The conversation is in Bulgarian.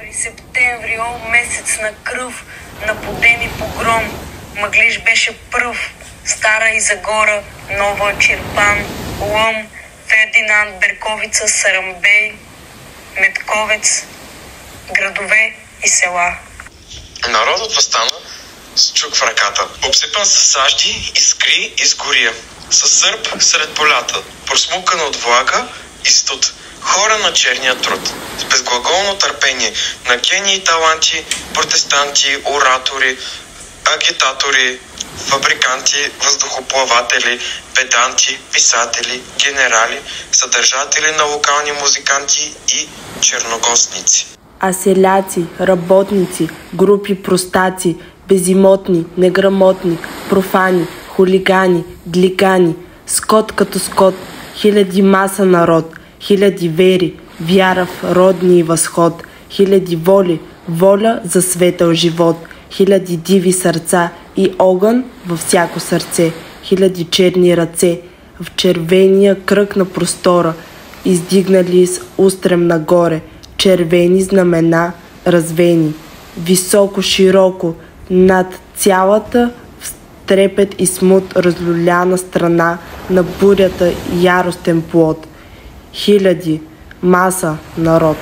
октомври, септември, месец на кръв, на подем и погром. Мъглиж беше пръв, Стара и Загора, Нова, Чирпан, Лъм, Фердинанд, Берковица, Сарамбей, Метковец, градове и села. Народът въстана с чук в ръката, обсипан с сажди, искри и сгория. Със сърп сред полята, просмукана от влага и студ. Хора на черния труд, с безглаголно търпение, на гении и таланти, протестанти, оратори, агитатори, фабриканти, въздухоплаватели, педанти, писатели, генерали, съдържатели на локални музиканти и черногостници. А селяци, работници, групи простаци, безимотни, неграмотни, профани, хулигани, длигани, скот като скот, хиляди маса народ, хиляди вери, вяра в родни и възход, хиляди воли, воля за светъл живот, хиляди диви сърца и огън във всяко сърце, хиляди черни ръце в червения кръг на простора, издигнали с устрем нагоре, червени знамена развени, високо, широко, над цялата в трепет и смут разлюляна страна на бурята яростен плод. Хиляди, маса, народ.